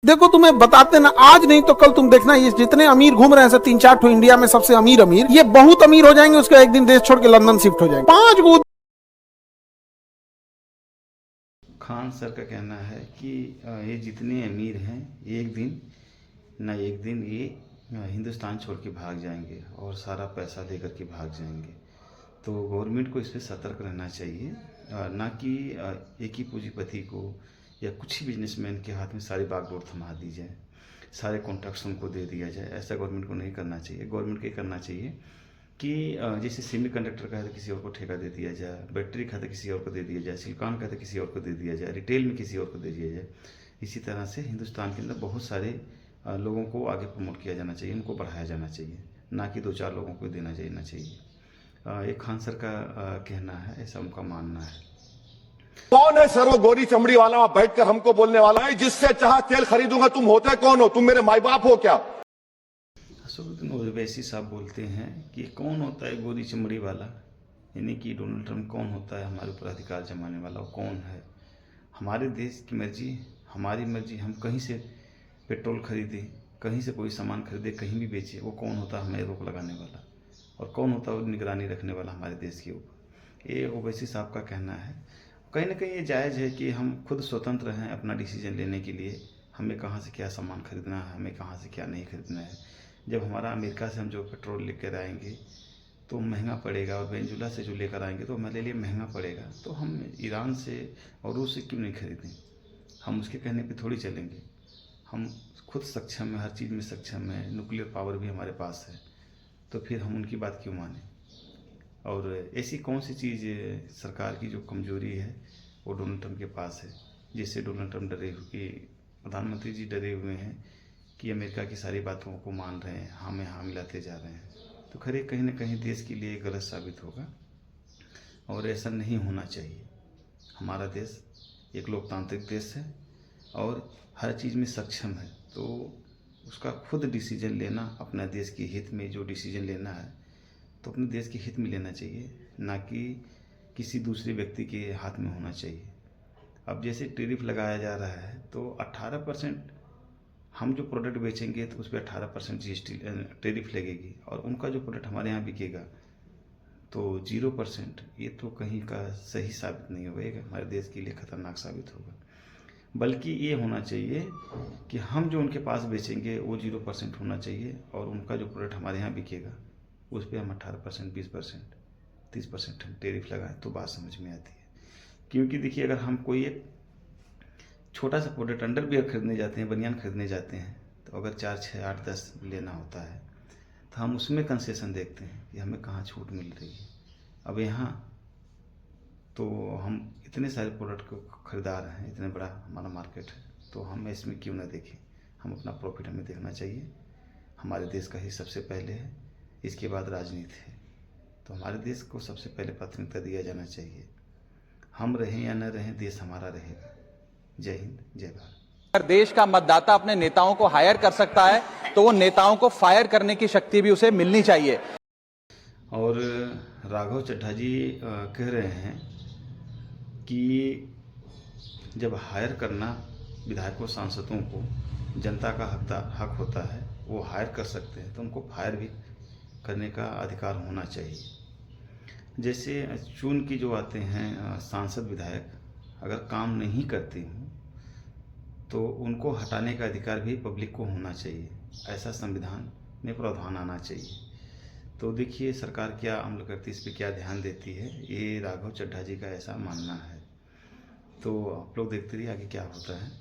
देखो तुम्हें बताते ना, आज नहीं तो कल तुम देखना, ये जितने अमीर घूम रहे हैं 3-4 ठो इंडिया में सबसे अमीर अमीर, ये बहुत अमीर हो जाएंगे, उसका एक दिन देश छोड़ के लंदन शिफ्ट हो जाएंगे। 5 गो। खान सर का कहना है कि ये जितने अमीर हैं एक दिन ना एक दिन ये हिंदुस्तान छोड़ के भाग जाएंगे और सारा पैसा लेकर के भाग जाएंगे। तो गवर्नमेंट को इस पर सतर्क रहना चाहिए, ना कि एक ही पूंजीपति को या कुछ ही बिजनेसमैन के हाथ में सारी बागडोर थमा दी जाए, सारे कॉन्ट्रैक्ट्स उनको दे दिया जाए। ऐसा गवर्नमेंट को नहीं करना चाहिए। गवर्नमेंट को ये करना चाहिए कि जैसे सेमी कंडक्टर का है तो किसी और को ठेका दे दिया जाए, बैटरी का है तो किसी और को दे दिया जाए, सिलिकॉन का है तो किसी और को दे दिया जाए, रिटेल में किसी और को दे दिया जाए। इसी तरह से हिंदुस्तान के अंदर बहुत सारे लोगों को आगे प्रमोट किया जाना चाहिए, उनको बढ़ाया जाना चाहिए, ना कि 2-4 लोगों को देना जाना चाहिए। ये खान सर का कहना है, ऐसा उनका मानना है। कौन है सर वो गोरी चमड़ी वाला वहां बैठकर हमको बोलने वाला है, जिससे चाह तेल खरीदूंगा? तुम होते कौन हो? तुम मेरे माई बाप हो क्या? असदुद्दीन ओवैसी साहब बोलते हैं कि कौन होता है गोरी चमड़ी वाला, यानी कि डोनाल्ड ट्रंप कौन होता है हमारे ऊपर अधिकार जमाने वाला, वो कौन है? हमारे देश की मर्जी, हमारी मर्जी, हम कहीं से पेट्रोल खरीदें, कहीं से कोई सामान खरीदे, कहीं भी बेचे, वो कौन होता है हमें रोक लगाने वाला? और कौन होता है वो निगरानी रखने वाला हमारे देश के ऊपर? ये ओवैसी साहब का कहना है। कहीं ना कहीं ये जायज़ है कि हम खुद स्वतंत्र हैं अपना डिसीजन लेने के लिए, हमें कहाँ से क्या सामान खरीदना है, हमें कहाँ से क्या नहीं खरीदना है। जब हमारा अमेरिका से हम जो पेट्रोल लेकर आएंगे तो महंगा पड़ेगा, और वेनेजुला से जो लेकर आएंगे तो हमारे लिए महंगा पड़ेगा, तो हम ईरान से और रूस से क्यों नहीं खरीदें? हम उसके कहने पे थोड़ी चलेंगे। हम खुद सक्षम है, हर चीज़ में सक्षम है, न्यूक्लियर पावर भी हमारे पास है, तो फिर हम उनकी बात क्यों मानें? और ऐसी कौन सी चीज़ सरकार की जो कमजोरी है वो डोनाल्ड ट्रंप के पास है, जिससे डोनाल्ड ट्रंप डरे हुए कि प्रधानमंत्री जी डरे हुए हैं कि अमेरिका की सारी बातों को मान रहे हैं, हाँ में हाँ मिलाते जा रहे हैं। तो खैर कहीं ना कहीं देश के लिए गलत साबित होगा, और ऐसा नहीं होना चाहिए। हमारा देश एक लोकतांत्रिक देश है और हर चीज़ में सक्षम है, तो उसका खुद डिसीजन लेना, अपना देश के हित में जो डिसीजन लेना है तो अपने देश के हित में लेना चाहिए, ना कि किसी दूसरे व्यक्ति के हाथ में होना चाहिए। अब जैसे टैरिफ लगाया जा रहा है तो 18% हम जो प्रोडक्ट बेचेंगे तो उस पर 18% जीएसटी टैरिफ लगेगी, और उनका जो प्रोडक्ट हमारे यहाँ बिकेगा तो 0%। ये तो कहीं का सही साबित नहीं होगा, ये हमारे देश के लिए खतरनाक साबित होगा। बल्कि ये होना चाहिए कि हम जो उनके पास बेचेंगे वो 0% होना चाहिए, और उनका जो प्रोडक्ट हमारे यहाँ बिकेगा उस पर हम 18%, 20%, 30% हम टैरिफ लगाएं तो बात समझ में आती है। क्योंकि देखिए, अगर हम कोई एक छोटा सा प्रोडक्ट अंडरवियर खरीदने जाते हैं, बनियान खरीदने जाते हैं, तो अगर 4, 6, 8, 10 लेना होता है तो हम उसमें कंसेशन देखते हैं कि हमें कहाँ छूट मिल रही है। अब यहाँ तो हम इतने सारे प्रोडक्ट को खरीदा रहे हैं, इतना बड़ा हमारा मार्केट है, तो हम इसमें क्यों ना देखें? हम अपना प्रॉफिट हमें देखना चाहिए। हमारे देश का ही सबसे पहले है, इसके बाद राजनीति है, तो हमारे देश को सबसे पहले प्राथमिकता दिया जाना चाहिए। हम रहें या न रहें, देश हमारा रहेगा। जय हिंद, जय भारत। अगर देश का मतदाता अपने नेताओं को हायर कर सकता है तो वो नेताओं को फायर करने की शक्ति भी उसे मिलनी चाहिए। और राघव चड्ढा जी कह रहे हैं कि जब हायर करना विधायकों, सांसदों को जनता का हक होता है, वो हायर कर सकते हैं, तो उनको फायर भी करने का अधिकार होना चाहिए। जैसे चुन की जो आते हैं सांसद विधायक, अगर काम नहीं करते हों तो उनको हटाने का अधिकार भी पब्लिक को होना चाहिए। ऐसा संविधान में प्रावधान आना चाहिए। तो देखिए सरकार क्या अमल करती है, इस पर क्या ध्यान देती है, ये राघव चड्ढा जी का ऐसा मानना है। तो आप लोग देखते रहिए आगे क्या होता है।